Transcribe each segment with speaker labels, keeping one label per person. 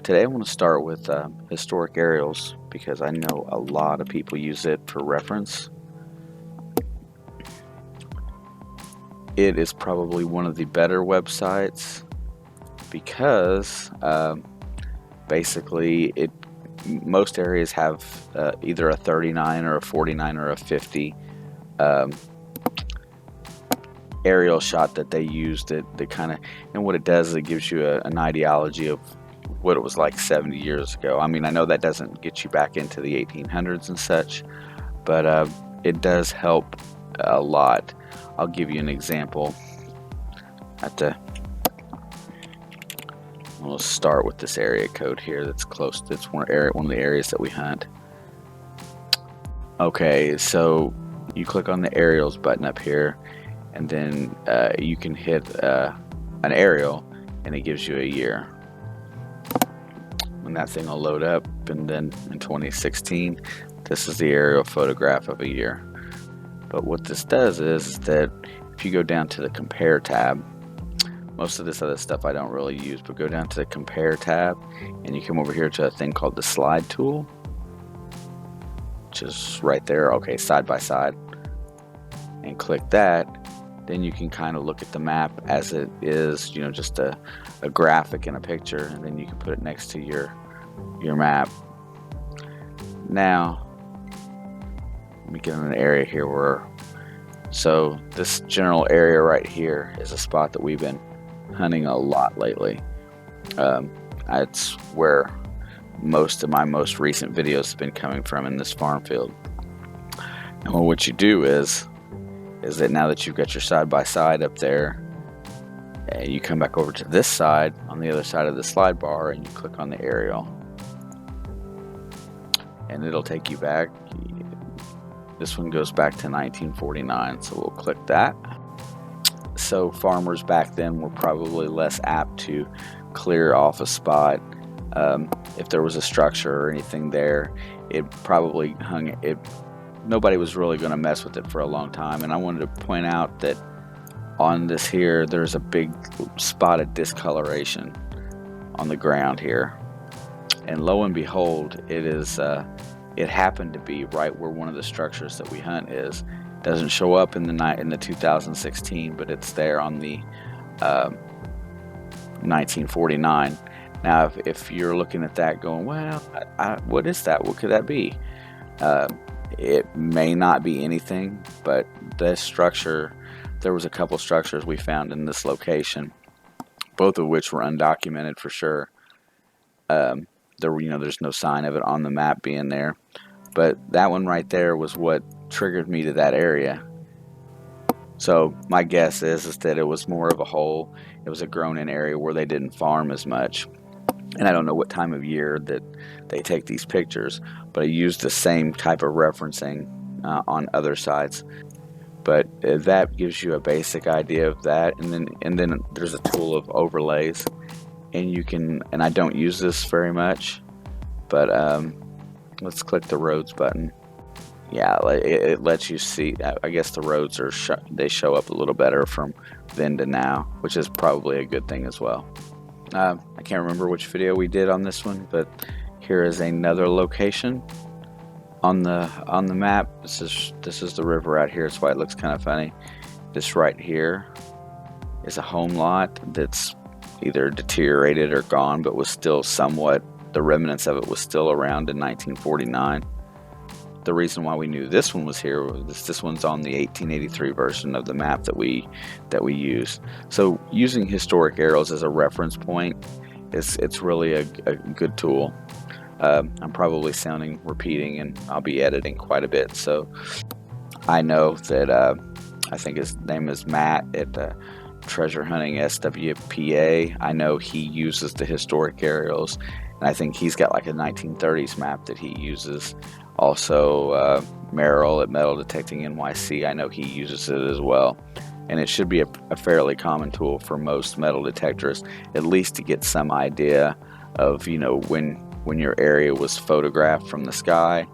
Speaker 1: Today I want to start with historic aerials because I know a lot of people use it for reference. It is probably one of the better websites because basically most areas have either a 39 or a 49 or a 50 um, aerial shot that they use that kind of, and what it does is it gives you an ideology of what it was like 70 years ago. I mean, I know that doesn't get you back into the 1800s and such, but it does help a lot. I'll give you an example. We'll start with this area code here that's close. That's one of the areas that we hunt. Okay, so you click on the aerials button up here, and then you can hit an aerial, and it gives you a year. When that thing will load up, and then in 2016, this is the aerial photograph of a year. But what this does is that if you go down to the compare tab, most of this other stuff I don't really use, but go down to the compare tab and you come over here to a thing called the slide tool, which is right there. Okay, side by side, and click that. Then you can kind of look at the map as it is, just a graphic and a picture, and then you can put it next to your map. Now, let me get in an area here so this general area right here is a spot that we've been hunting a lot lately. It's where most of my most recent videos have been coming from, in this farm field. And what you do is that now that you've got your side-by-side up there, you come back over to this side on the other side of the slide bar and you click on the aerial, and it'll take you back. This one goes back to 1949, so we'll click that. So farmers back then were probably less apt to clear off a spot. If there was a structure or anything there, it probably nobody was really going to mess with it for a long time. And I wanted to point out that on this here, there's a big spot of discoloration on the ground here, and lo and behold, it happened to be right where one of the structures that we hunt is. Doesn't show up in the 2016, but it's there on the 1949. Now, if you're looking at that going, well, what is that? What could that be? It may not be anything, but this structure, there was a couple structures we found in this location, both of which were undocumented for sure. There's no sign of it on the map being there, but that one right there was what triggered me to that area. So my guess is that it was more of a hole. It was a grown-in area where they didn't farm as much. And I don't know what time of year that they take these pictures, but I used the same type of referencing on other sites. But that gives you a basic idea of that. And then there's a tool of overlays, and you can, and I don't use this very much, but let's click the roads button. Yeah, it lets you see. I guess the roads they show up a little better from then to now, which is probably a good thing as well. I can't remember which video we did on this one, but here is another location on the map. This is the river out here. That's why it looks kind of funny. This right here is a home lot that's either deteriorated or gone, but was still somewhat, the remnants of it was still around in 1949. The reason why we knew this one was here was this one's on the 1883 version of the map that we use. So using historic aerials as a reference point, it's really a good tool. I'm probably sounding repeating, and I'll be editing quite a bit. So I know that I think his name is Matt at Treasure Hunting SWPA. I know he uses the historic aerials, and I think he's got like a 1930s map that he uses. Also, Merrill at Metal Detecting NYC, I know he uses it as well. And it should be a fairly common tool for most metal detectors, at least to get some idea of, when your area was photographed from the sky,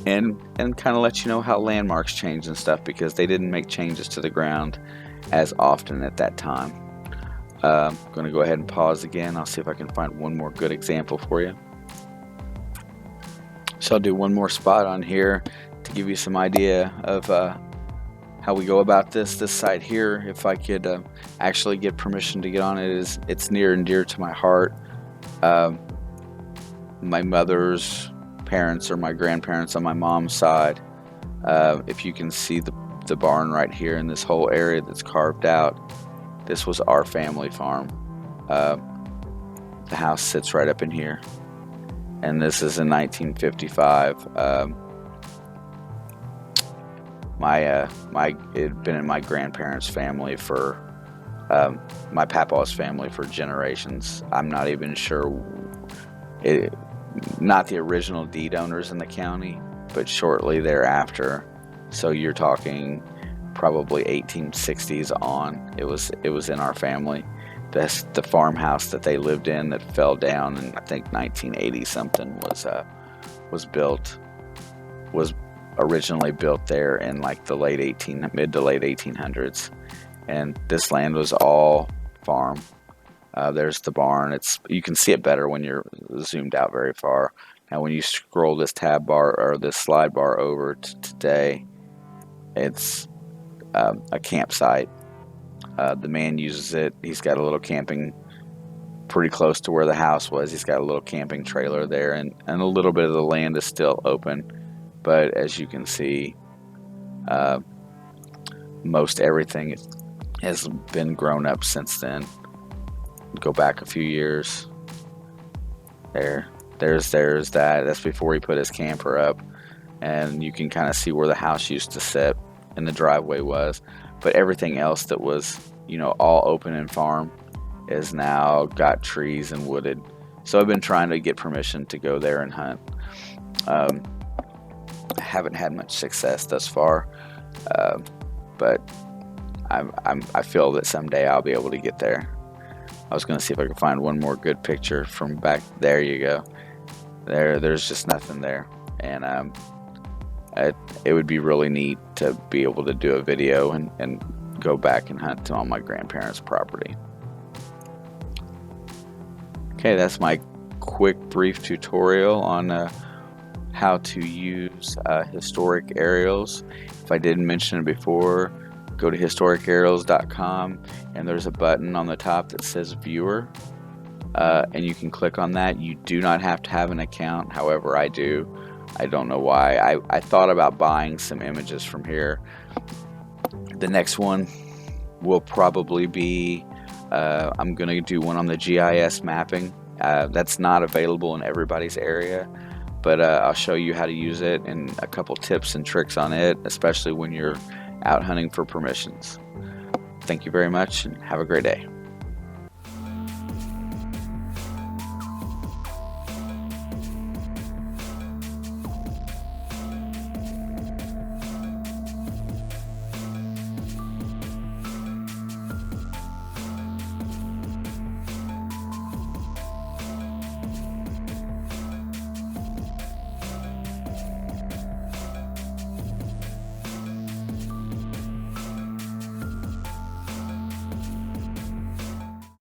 Speaker 1: and kind of let you know how landmarks change and stuff, because they didn't make changes to the ground as often at that time. I'm going to go ahead and pause again. I'll see if I can find one more good example for you. So I'll do one more spot on here to give you some idea of how we go about this site here. If I could actually get permission to get on it, it's near and dear to my heart. My mother's parents or my grandparents on my mom's side, if you can see the barn right here in this whole area that's carved out, this was our family farm. The house sits right up in here, and this is in 1955. It had been in my grandparents' family for my papa's family for generations. I'm not even sure not the original deed owners in the county, but shortly thereafter. So you're talking probably 1860s on. It was in our family. The farmhouse that they lived in that fell down in I think 1980 something was originally built there in like the mid to late 1800s, and this land was all farm. There's the barn. You can see it better when you're zoomed out very far. Now when you scroll this tab bar or this slide bar over to today, it's a campsite. The man uses it. He's got a little camping pretty close to where the house was. He's got a little camping trailer there, and a little bit of the land is still open. But as you can see, most everything has been grown up since then. Go back a few years. There's that. That's before he put his camper up, and you can kind of see where the house used to sit and the driveway was. But everything else that was, all open and farm is now got trees and wooded. So I've been trying to get permission to go there and hunt. I haven't had much success thus far, but I feel that someday I'll be able to get there. I was going to see if I could find one more good picture from back. There you go. There's just nothing there, and it would be really neat to be able to do a video and go back and hunt on my grandparents' property. Okay, that's my quick brief tutorial on how to use historic aerials. If I didn't mention it before, go to historicaerials.com, and there's a button on the top that says viewer, and you can click on that. You do not have to have an account. However, I do. I don't know why. I thought about buying some images from here. The next one will probably be I'm going to do one on the GIS mapping. That's not available in everybody's area, but I'll show you how to use it and a couple tips and tricks on it, especially when you're out hunting for permissions. Thank you very much, and have a great day.